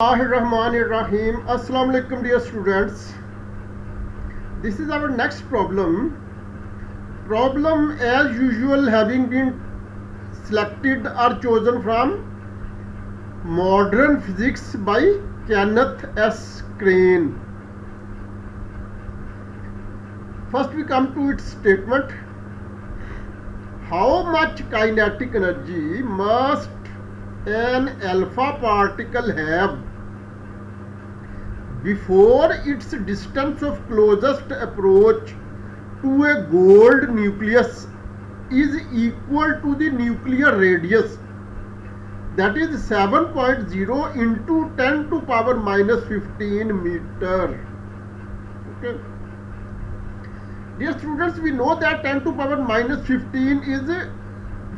Rahim. Assalamu alaikum dear students. This is our next problem. Problem as usual having been selected or chosen from Modern Physics by Kenneth S. Crane. First we come to its statement. How much kinetic energy must an alpha particle have before its distance of closest approach to a gold nucleus is equal to the nuclear radius, that is 7.0 into 10 to power minus 15 meter. Okay. Dear students, we know that 10 to power minus 15 is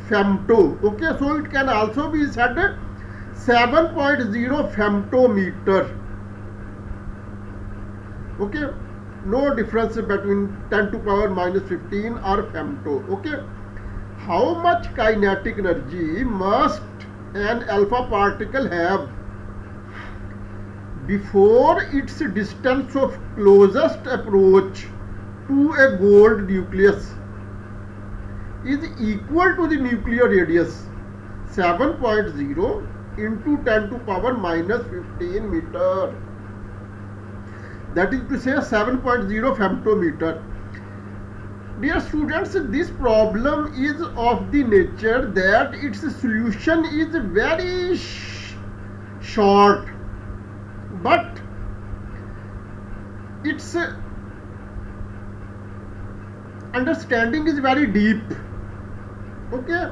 femto. Okay, so it can also be said 7.0 femtometer. Okay, no difference between 10 to power minus 15 or femto. Okay, how much kinetic energy must an alpha particle have before its distance of closest approach to a gold nucleus is equal to the nuclear radius 7.0 into 10 to power minus 15 meter, that is to say 7.0 femtometer. Dear students, this problem is of the nature that its solution is very short, but its understanding is very deep. Okay,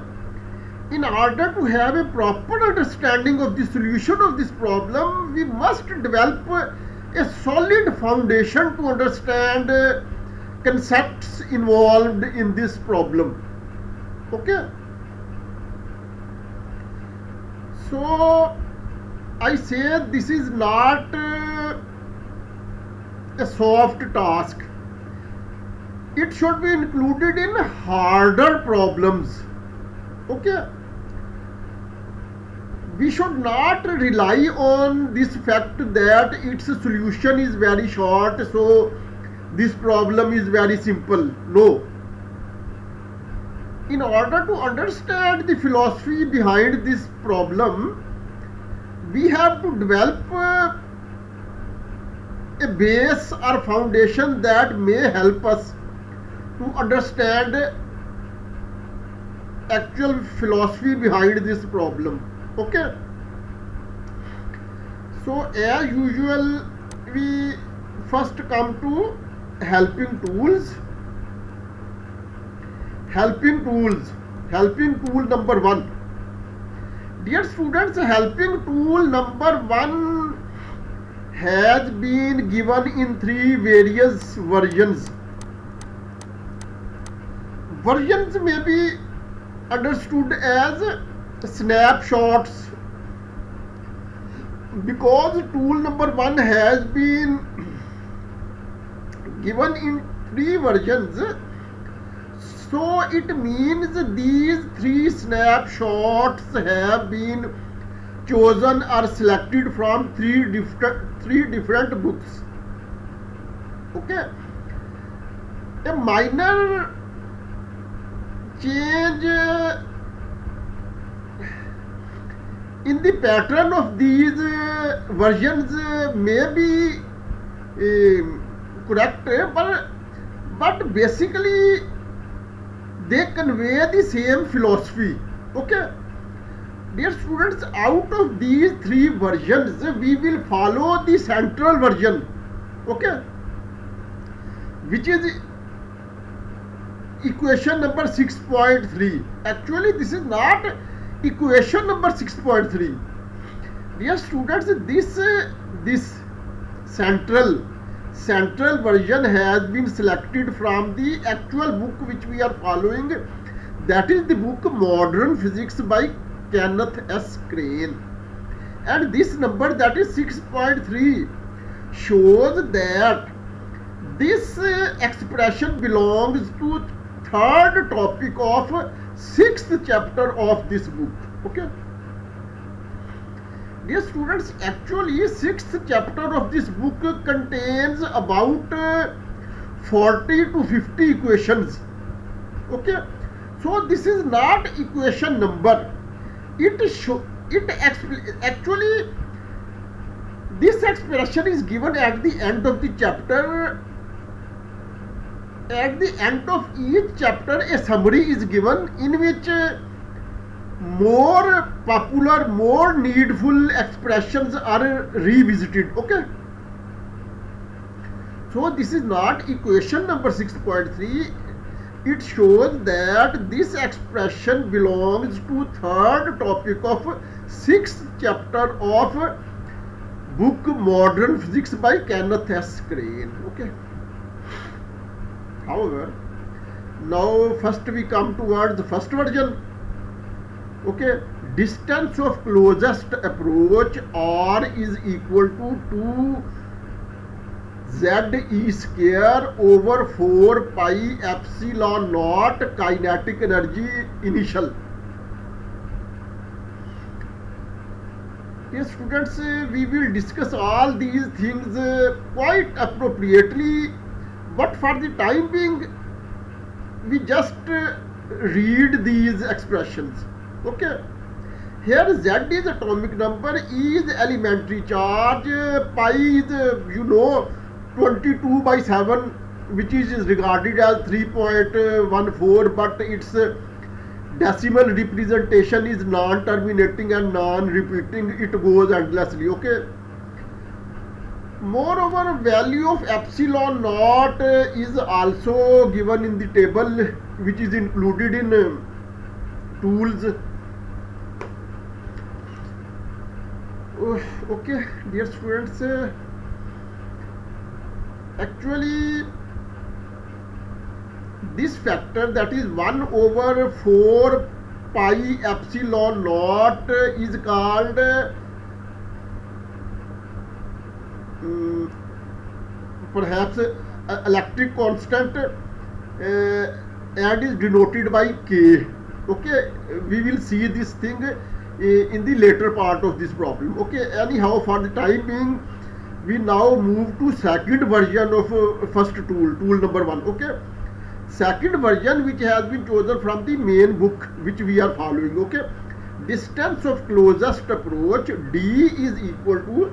in order to have a proper understanding of the solution of this problem, we must develop a solid foundation to understand concepts involved in this problem. Okay, so I say this is not a soft task. It should be included in harder problems. Okay, we should not rely on this fact that its solution is very short, so this problem is very simple. No, in order to understand the philosophy behind this problem, we have to develop a base or foundation that may help us to understand actual philosophy behind this problem. Okay, so as usual we first come to helping tools. Helping tool number 1. Dear students, helping tool number 1 has been given in 3 various versions. Versions may be understood as snapshots, because tool number 1 has been given in 3 versions, so it means these 3 snapshots have been chosen or selected from 3 different books. Okay, a minor change in the pattern of these versions may be correct, but basically they convey the same philosophy. Okay, dear students, out of these 3 versions we will follow the central version. Okay, which is equation number 6.3. Actually this is not equation number 6.3. Dear students, this central version has been selected from the actual book which we are following, that is the book Modern Physics by Kenneth S. Crane, and this number, that is 6.3, shows that this expression belongs to third topic of 6th chapter of this book. Okay, Dear students, actually sixth chapter of this book contains about 40 to 50 equations. Okay, so this is not equation number. Actually this expression is given at the end of the chapter. At the end of each chapter a summary is given in which more popular, more needful expressions are revisited. Okay, so this is not equation number 6.3. It shows that this expression belongs to third topic of sixth chapter of book Modern Physics by Kenneth S. Crane. Okay, however, now first we come towards the first version. Okay, distance of closest approach R is equal to 2 z e square over 4 pi epsilon naught kinetic energy initial. Yes, students, we will discuss all these things quite appropriately, but for the time being we just read these expressions. Okay, here Z is atomic number, E is elementary charge, pi is 22 by 7, which is regarded as 3.14, but its decimal representation is non-terminating and non-repeating. It goes endlessly. Okay, moreover, value of epsilon naught is also given in the table, which is included in tools. Okay, dear students, actually this factor, that is 1 over 4 pi epsilon naught, is called perhaps electric constant, and is denoted by K. Okay, we will see this thing in the later part of this problem. Okay, anyhow, for the time being we now move to second version of first tool number 1. Okay, second version, which has been chosen from the main book which we are following. Okay, distance of closest approach D is equal to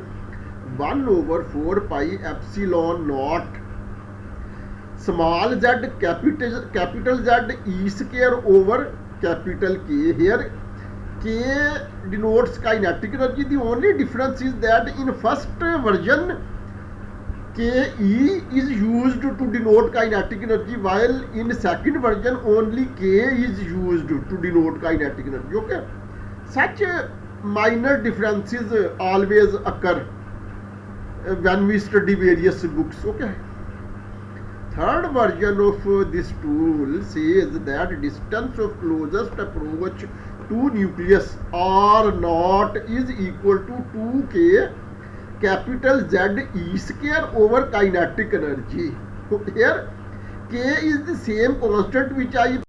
1 over 4 pi epsilon naught small z capital Z E square over capital K. Here K denotes kinetic energy. The only difference is that in first version Ke is used to denote kinetic energy, while in second version only K is used to denote kinetic energy. Okay, such minor differences always occur when we study various books. Okay, third version of this tool says that distance of closest approach to nucleus R naught is equal to 2k capital Z E square over kinetic energy. So here K is the same constant which I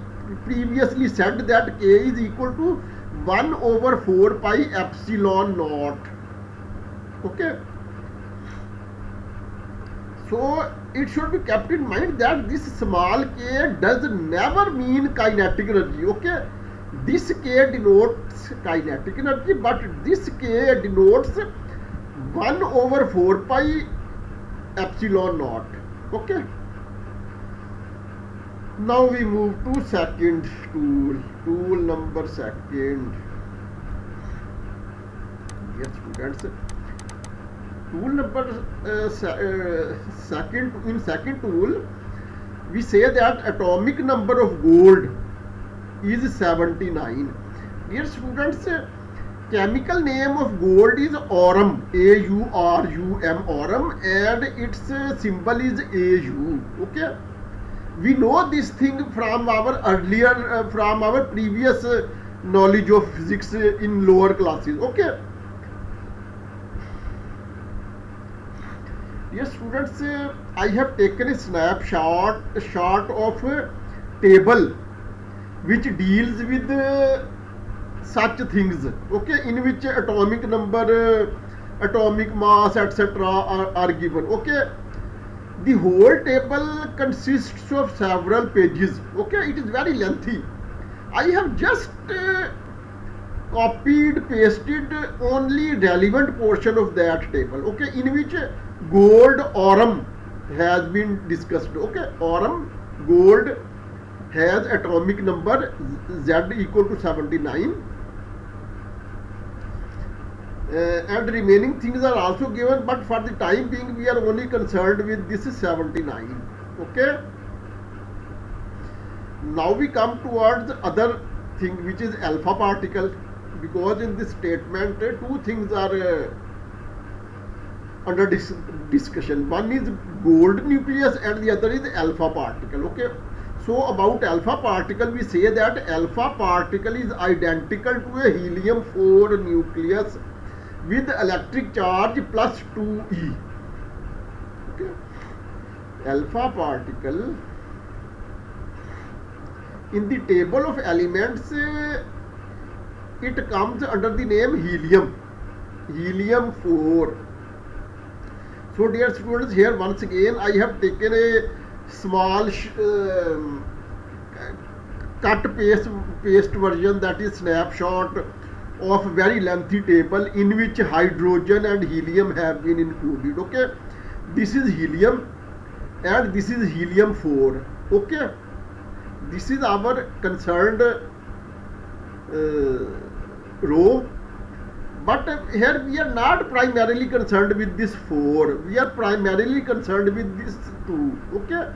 previously said, that K is equal to 1 over 4 pi epsilon naught. Okay, so it should be kept in mind that this small k does never mean kinetic energy. Okay, this k denotes kinetic energy, but this k denotes 1 over 4 pi epsilon naught. Okay, now we move to second tool number second. Yes, students, tool number second. In second tool we say that atomic number of gold is 79. Dear students, chemical name of gold is aurum, A-U-R-U-M, aurum, and its symbol is AU. Okay, we know this thing from our earlier, from our previous knowledge of physics in lower classes. Okay, yes students, I have taken a snapshot of a table which deals with such things, okay, in which atomic number, atomic mass, etc. are given, okay. The whole table consists of several pages, okay. It is very lengthy. I have just copied, pasted only relevant portion of that table, okay, in which gold aurum has been discussed, okay. Aurum, gold, has atomic number Z equal to 79, and remaining things are also given, but for the time being we are only concerned with this 79, okay. Now we come towards the other thing, which is alpha particle, because in this statement two things are under discussion. One is gold nucleus and the other is alpha particle, okay. So about alpha particle, we say that alpha particle is identical to a helium 4 nucleus with electric charge plus 2e, okay. Alpha particle in the table of elements, it comes under the name helium, helium 4. So dear students, here once again I have taken a small cut paste version, that is snapshot of very lengthy table in which hydrogen and helium have been included, okay. This is helium and this is helium 4, okay. This is our concerned row, but here we are not primarily concerned with this 4, we are primarily concerned with this 2, okay.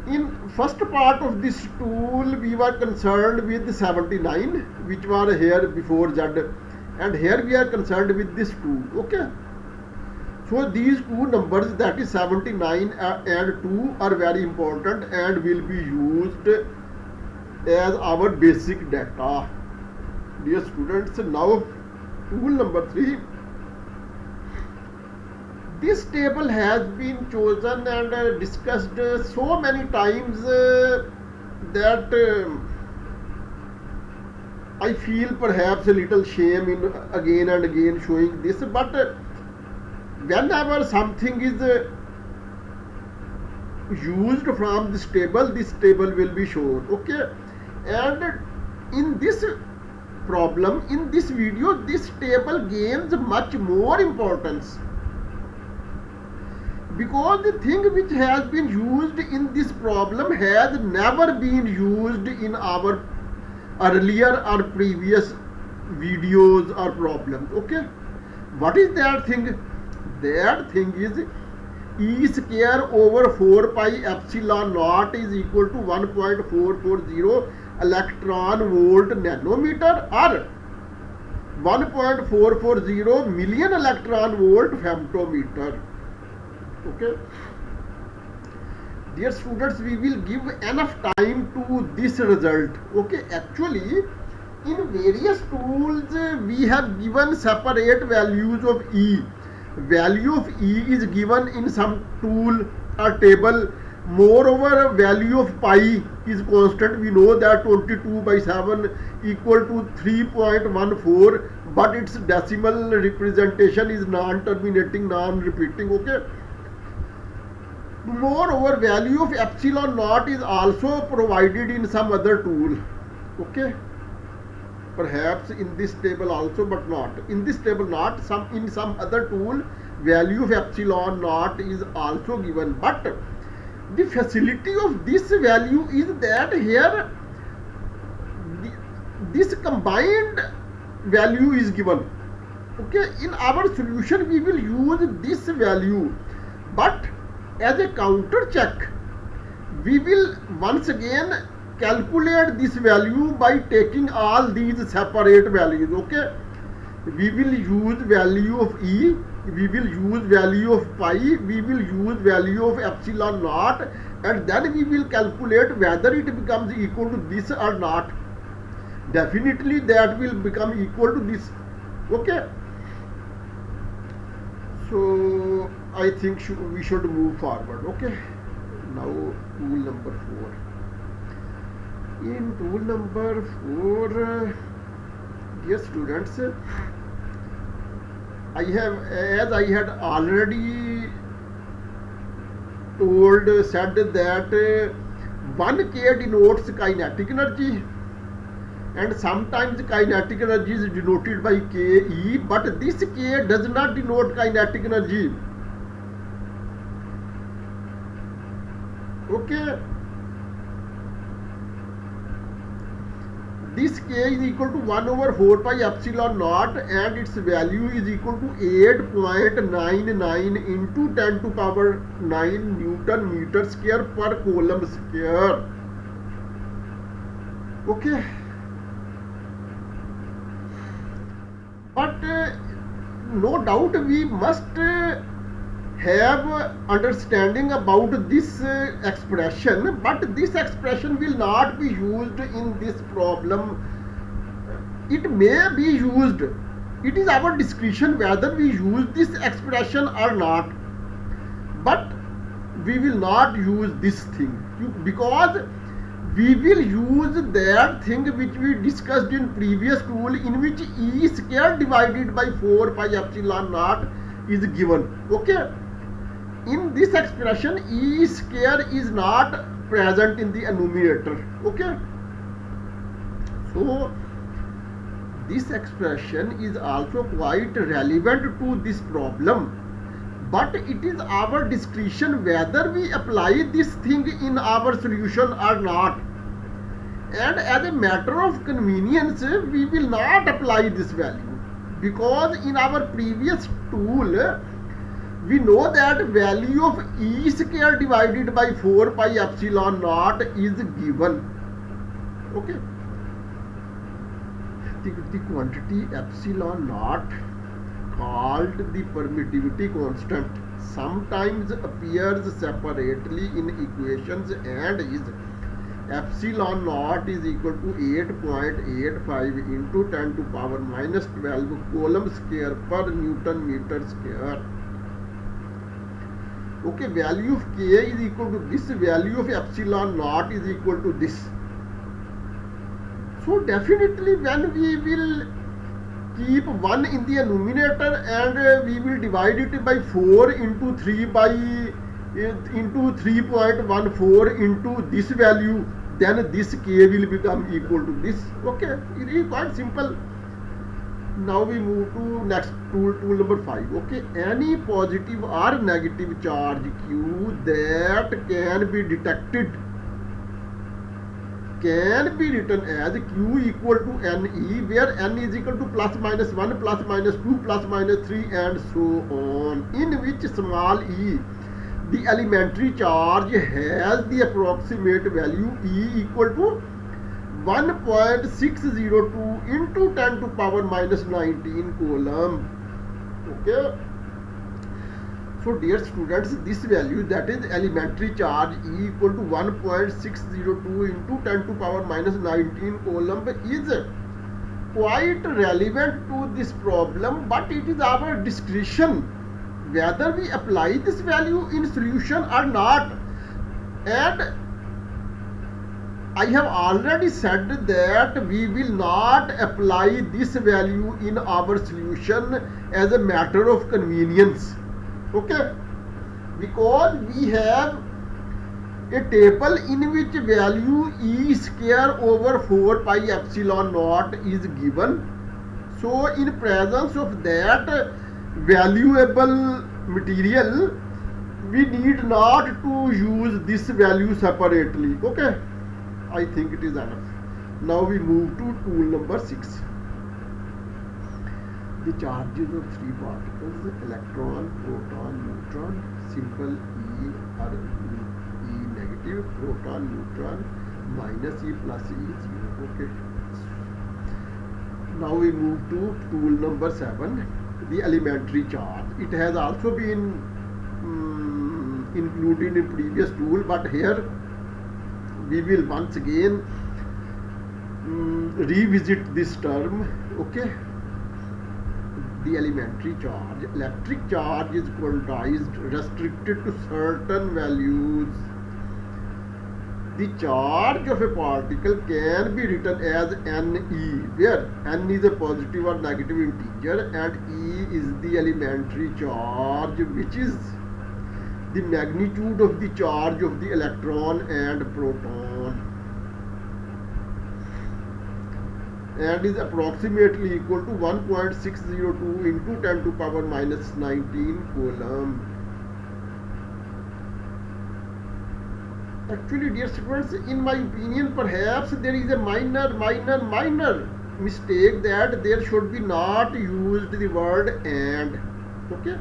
In first part of this tool we were concerned with 79, which were here before Z, and here we are concerned with this 2, okay. So these two numbers, that is 79 and 2, are very important and will be used as our basic data. Dear students, now tool number 3. This table has been chosen and discussed so many times that I feel perhaps a little shame in again and again showing this, but whenever something is used from this table will be shown, okay. And in this problem, in this video, this table gains much more importance, because the thing which has been used in this problem has never been used in our earlier or previous videos or problems, okay. What is that thing? That thing is E square over 4 pi epsilon naught is equal to 1.440 electron volt nanometer or 1.440 million electron volt femtometer, okay. Dear students, we will give enough time to this result, okay. Actually, in various tools we have given separate values of E. Value of E is given in some tool or table. Moreover, value of pi is constant. We know that 22 by 7 equal to 3.14, but its decimal representation is non-terminating, non-repeating, okay. Moreover, value of epsilon naught is also provided in some other tool, okay. Perhaps in this table also, but not in this table, not in some other tool value of epsilon naught is also given. But the facility of this value is that here this combined value is given, okay. In our solution we will use this value, but as a counter check we will once again calculate this value by taking all these separate values, okay. We will use value of E, we will use value of pi, we will use value of epsilon naught, and then we will calculate whether it becomes equal to this or not. Definitely that will become equal to this, okay. So I think we should move forward, okay. Now tool number 4. In tool number 4, dear students, I have, as I had already said that 1K denotes kinetic energy, and sometimes kinetic energy is denoted by Ke, but this K does not denote kinetic energy. Okay, this K is equal to 1 over 4 pi epsilon naught, and its value is equal to 8.99 into 10 to power 9 Newton meter square per coulomb square. Okay, but no doubt we must have understanding about this expression, but this expression will not be used in this problem. It may be used, it is our discretion whether we use this expression or not, but we will not use this thing, because we will use that thing which we discussed in previous tool, in which E square divided by 4 pi epsilon naught is given. Okay, in this expression E square is not present in the numerator. Okay, so this expression is also quite relevant to this problem, but it is our discretion whether we apply this thing in our solution or not, and as a matter of convenience we will not apply this value, because in our previous tool we know that value of E square divided by 4 pi epsilon naught is given. Okay, the quantity epsilon naught, called the permittivity constant, sometimes appears separately in equations and is epsilon naught is equal to 8.85 into 10 to power minus 12 coulomb square per Newton meter square. Okay, value of K is equal to this, value of epsilon naught is equal to this. So definitely when we will keep 1 in the numerator and we will divide it by 4 into 3 by into 3.14 into this value, then this K will become equal to this. Okay, it is quite simple. Now we move to next tool number 5. Okay, any positive or negative charge Q that can be detected can be written as Q equal to NE, where N is equal to plus minus 1, plus minus 2, plus minus 3 and so on, in which small e, the elementary charge, has the approximate value E equal to 1.602 into 10 to power minus 19 coulomb. Okay, so dear students, this value, that is elementary charge E equal to 1.602 into 10 to power minus 19 coulomb, is quite relevant to this problem, but it is our discretion whether we apply this value in solution or not. And I have already said that we will not apply this value in our solution as a matter of convenience. Okay, because we have a table in which value E square over 4 pi epsilon naught is given. So in presence of that valuable material, we need not to use this value separately. Okay, I think it is enough. Now we move to tool number 6. The charges of 3 particles, electron, proton, neutron, simple E or E negative, proton, neutron, minus E plus E 0. Okay. Now we move to tool number 7, the elementary charge. It has also been included in previous tool, but here we will once again revisit this term. Okay, the elementary charge. Electric charge is quantized, restricted to certain values. the charge of a particle can be written as Ne, where N is a positive or negative integer and E is the elementary charge, which is the magnitude of the charge of the electron and proton, and is approximately equal to 1.602 into 10 to power minus 19 coulomb. Actually, dear students, in my opinion, perhaps there is a minor mistake that there should be not used the word and, okay,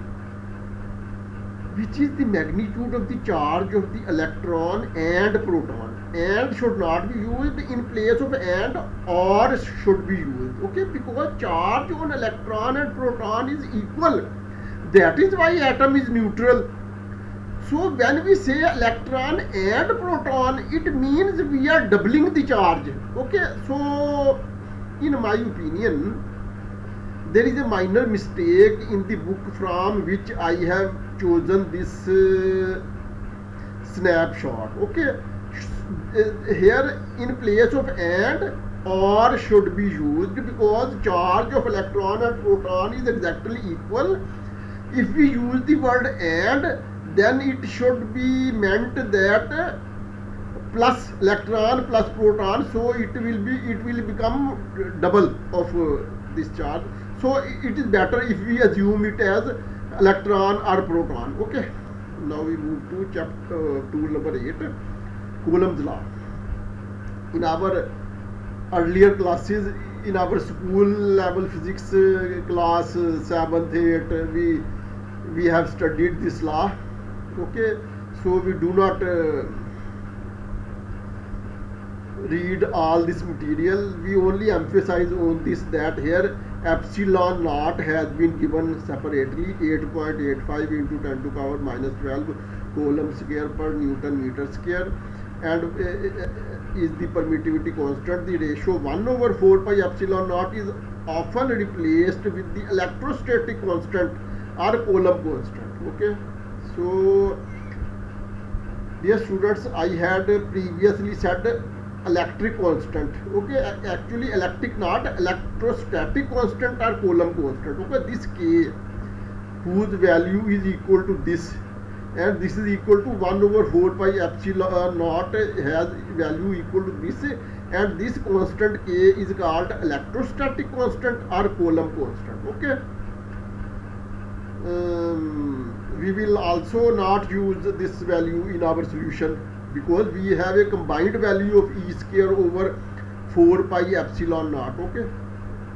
which is the magnitude of the charge of the electron and proton. And should not be used in place of and, or should be used, okay, because charge on electron and proton is equal. That is why atom is neutral. So when we say electron and proton, it means we are doubling the charge. Okay, so in my opinion, there is a minor mistake in the book from which I have chosen this snapshot. Okay, here in place of and, or should be used, because charge of electron and proton is exactly equal. If we use the word and, then it should be meant that plus electron plus proton, so it will become double of this charge. So it is better if we assume it as electron or proton. Okay, now we move to chapter tool number 8, Coulomb's law. In our earlier classes, in our school level physics class 7th 8th, we have studied this law. Okay, so we do not read all this material. We only emphasize on this, that here epsilon naught has been given separately, 8.85 into 10 to power minus 12 coulomb square per Newton meter square, and is the permittivity constant. The ratio 1 over 4 pi epsilon naught is often replaced with the electrostatic constant or coulomb constant. Okay, so dear students, I had previously said electric constant. Okay, actually electric, not electrostatic constant or coulomb constant. Okay, this K, whose value is equal to this, and this is equal to 1 over 4 pi epsilon naught, has value equal to this, and this constant K is called electrostatic constant or coulomb constant. Okay, we will also not use this value in our solution, because we have a combined value of E square over 4 pi epsilon naught. Okay,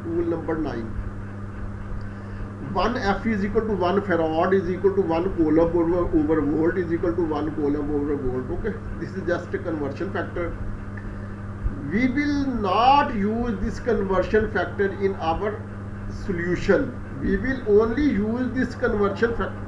rule number 9. 1 F is equal to 1 farad is equal to 1 coulomb over volt is equal to 1 coulomb over volt. Okay, this is just a conversion factor. We will not use this conversion factor in our solution. We will only use this conversion factor.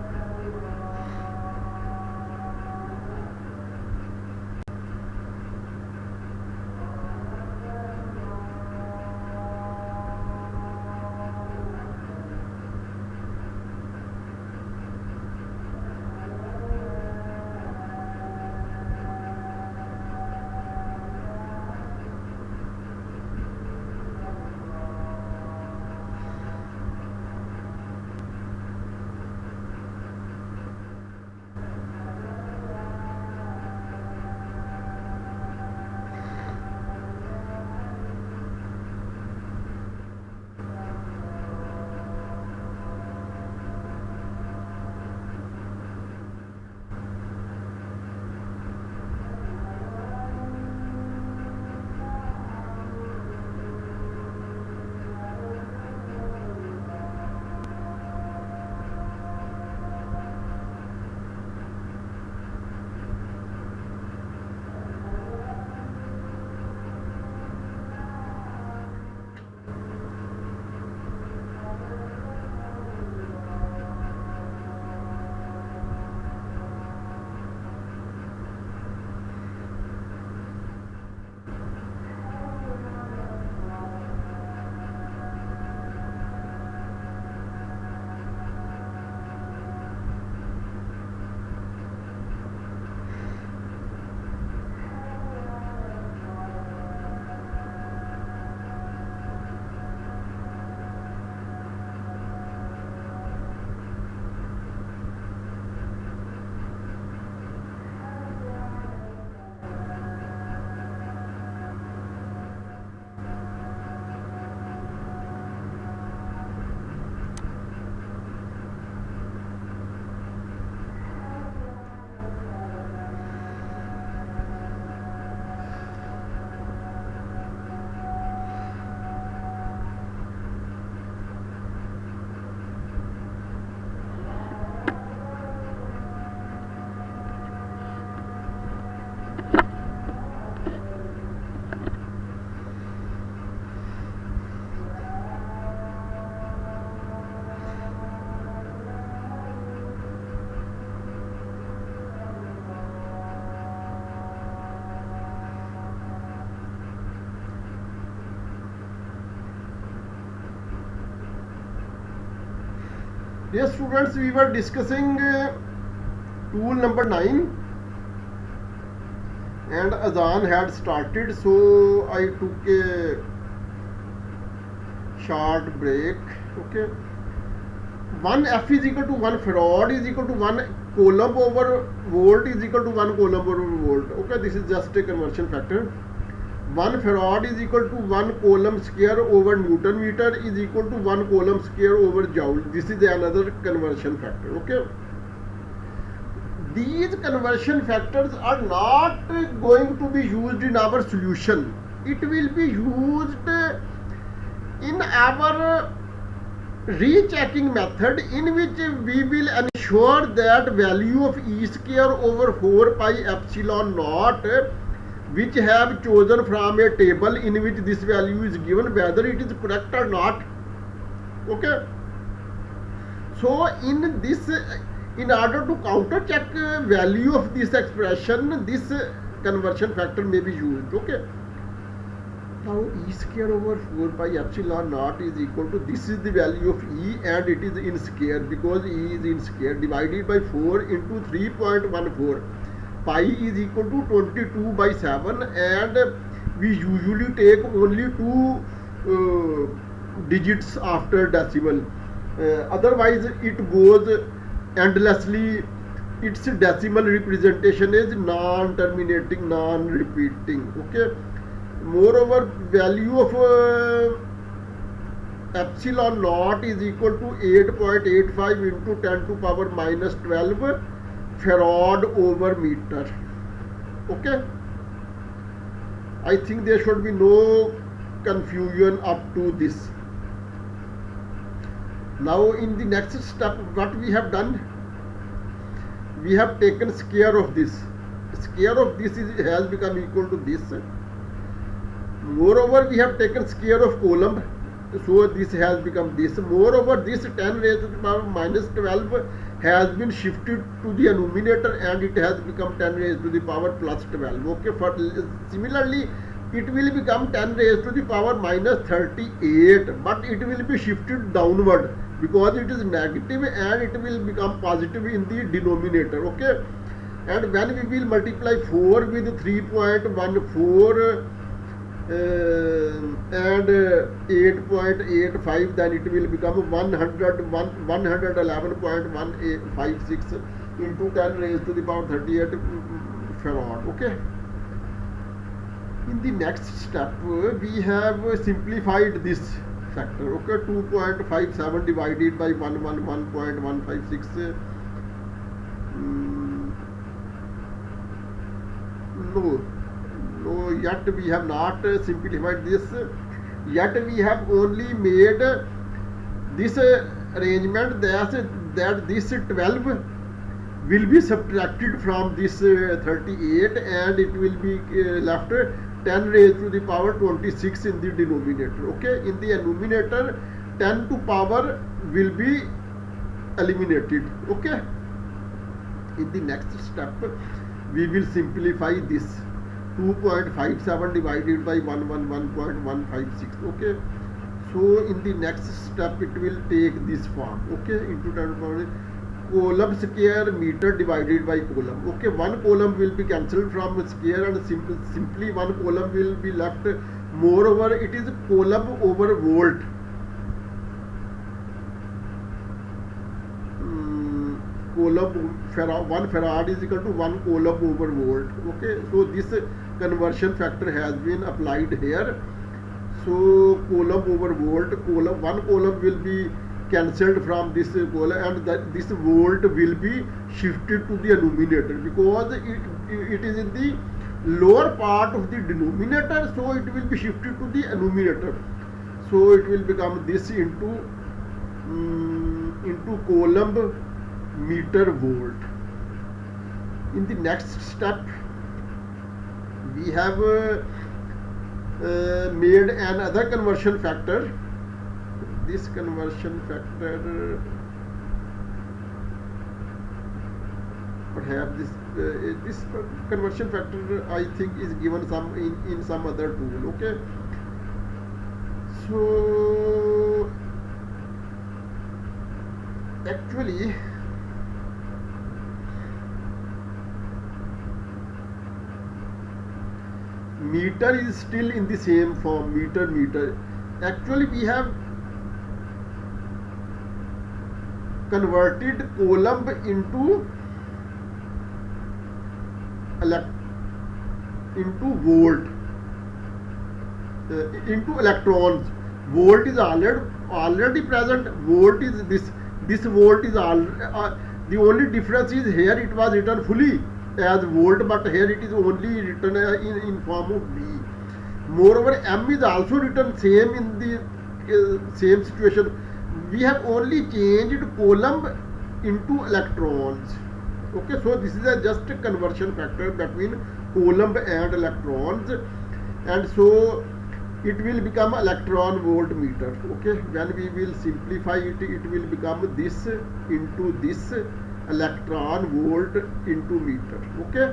Dear students, we were discussing tool number 9 and Azan had started, so I took a short break. Okay, 1 F is equal to 1 farad is equal to 1 coulomb over volt is equal to 1 coulomb over volt. Okay, this is just a conversion factor. 1 farad is equal to 1 coulomb square over Newton meter is equal to 1 coulomb square over joule. This is another conversion factor. Okay, these conversion factors are not going to be used in our solution. It will be used in our rechecking method, in which we will ensure that value of E square over 4 pi epsilon naught, which have chosen from a table in which this value is given, whether it is correct or not. Okay, so in this, in order to counter check value of this expression, this conversion factor may be used. Okay, now E square over 4 pi epsilon naught is equal to, this is the value of E and it is in square because E is in square, divided by 4 into 3.14. Pi is equal to 22 by 7, and we usually take only 2 digits after decimal. Otherwise it goes endlessly. Its decimal representation is non-terminating, non-repeating. Okay, moreover, value of epsilon naught is equal to 8.85 into 10 to power minus 12 farad over meter. Okay, I think there should be no confusion up to this. Now in the next step, what we have done, we have taken square of this. Square of this has become equal to this. Moreover, we have taken square of coulomb, so this has become this. Moreover, this 10 raised to the power minus 12 has been shifted to the numerator and it has become 10 raised to the power plus 12. Okay, for similarly, it will become 10 raised to the power minus 38, but it will be shifted downward because it is negative, and it will become positive in the denominator. Okay, and when we will multiply 4 with 3.14 and 8.85, then it will become 111.156 into 10 raised to the power 38 farad. Okay, in the next step we have simplified this factor. Okay, 2.57 divided by 111.156. No, yet we have not simplified this. Yet we have only made this arrangement that this 12 will be subtracted from this 38, and it will be left 10 raised to the power 26 in the denominator. Okay, in the numerator 10 to power will be eliminated. Okay, in the next step we will simplify this 2.57 divided by 111.156. Okay, so in the next step it will take this form. Okay, into 10 power coulomb square meter divided by coulomb. Okay, 1 coulomb will be cancelled from square and simply 1 coulomb will be left. Moreover, it is coulomb over volt. Coulomb, 1 farad is equal to 1 coulomb over volt. Okay, so this conversion factor has been applied here. So coulomb over volt, 1 coulomb will be cancelled from this coulomb, and that this volt will be shifted to the numerator because it is in the lower part of the denominator, so it will be shifted to the numerator. So it will become this into coulomb meter volt. In the next step we have made another conversion factor. This conversion factor, perhaps this conversion factor I think is given some in some other tool. Okay, so Actually, meter is still in the same form, meter. Actually, we have converted coulomb into volt, into electrons. Volt is already present. Volt is this volt is all. The only difference is here it was written fully as volt, but here it is only written in form of V. Moreover, M is also written same in the same situation. We have only changed coulomb into electrons. Okay, so this is just a conversion factor between coulomb and electrons, and so it will become electron voltmeter. Okay, when we will simplify it, it will become this into this, electron volt into meter. Okay,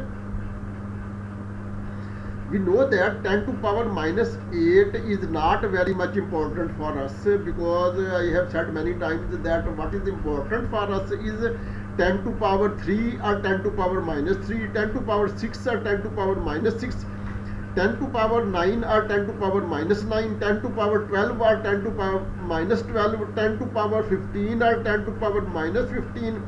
we know that 10 to power minus 8 is not very much important for us, because I have said many times that what is important for us is 10 to power 3 or 10 to power minus 3, 10 to power 6 or 10 to power minus 6, 10 to power 9 or 10 to power minus 9, 10 to power 12 or 10 to power minus 12, 10 to power 15 or 10 to power minus 15,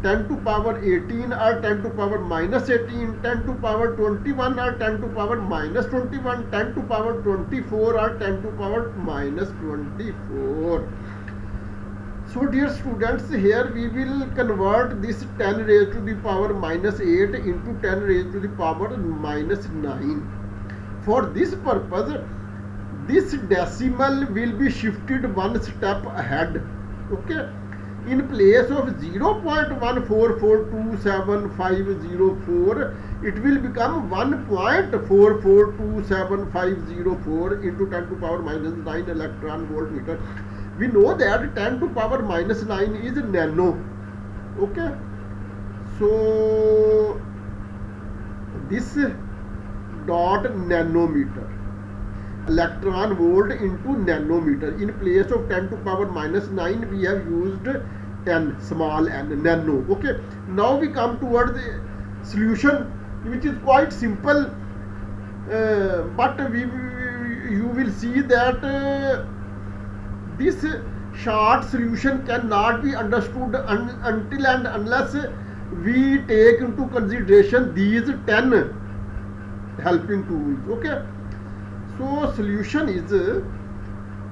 10 to power 18 or 10 to power minus 18, 10 to power 21 or 10 to power minus 21, 10 to power 24 or 10 to power minus 24. So dear students, here we will convert this 10 raised to the power minus 8 into 10 raised to the power minus 9. For this purpose, this decimal will be shifted one step ahead. Okay, in place of 0.144275504, it will become 1.44275504 into 10 to power minus 9 electron voltmeter. We know that 10 to power minus 9 is nano. Okay, so this dot nanometer, electron volt into nanometer. In place of 10 to power minus 9, we have used n, small n, nano. Okay, now we come toward the solution, which is quite simple, but you will see that this short solution cannot be understood until and unless we take into consideration these 10 helping tools. Okay, so solution is,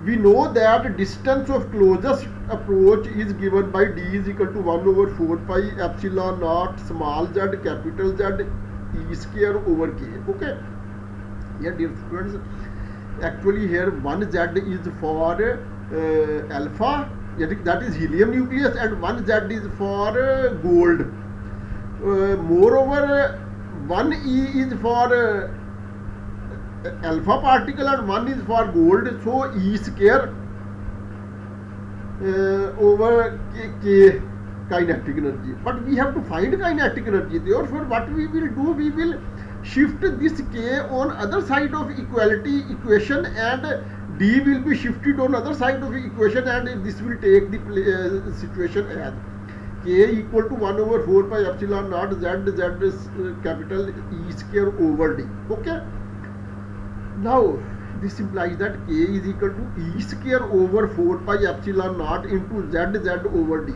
we know that distance of closest approach is given by d is equal to 1 over 4 pi epsilon naught small z capital Z e square over k. Okay, here dear students, actually here 1 z is for alpha, that is helium nucleus, and 1 z is for gold. Moreover, 1 e is for alpha particle and 1 is for gold, so e square over k kinetic energy. But we have to find kinetic energy. Therefore, what we will do, we will shift this k on other side of equality equation, and d will be shifted on other side of the equation, and this will take the situation as k equal to 1 over 4 pi epsilon naught z is capital E square over d. Okay, now this implies that k is equal to E square over 4 pi epsilon naught into z over d.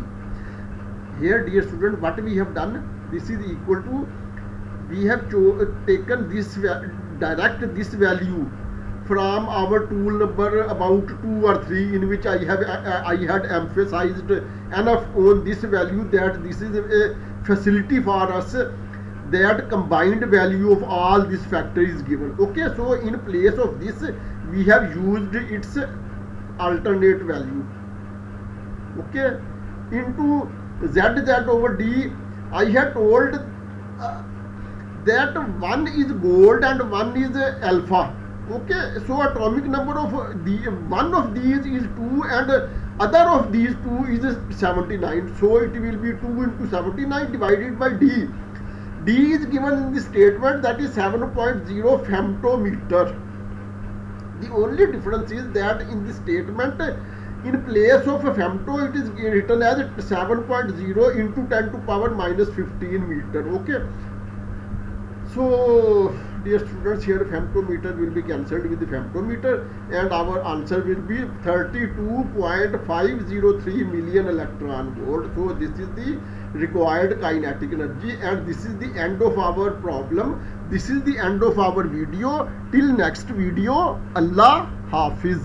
Here dear student, what we have done, this is equal to, we have taken this direct this value from our tool number about 2 or 3, in which I had emphasized enough on this value that this is a facility for us, that combined value of all this factor is given. Okay, so in place of this we have used its alternate value. Okay, into z over d, I had told that 1 is gold and 1 is alpha. Okay, so atomic number of one of these is 2 and other of these 2 is 79. So it will be 2 into 79 divided by d. D is given in the statement, that is 7.0 femtometer. The only difference is that in the statement, In place of a femto, it is written as 7.0 into 10 to power minus 15 meter. Okay. So, dear students, here femtometer will be cancelled with the femtometer, and our answer will be 32.503 million electron volt. So, this is the required kinetic energy, and this is the end of our problem. This is the end of our video. Till next video, Allah Hafiz.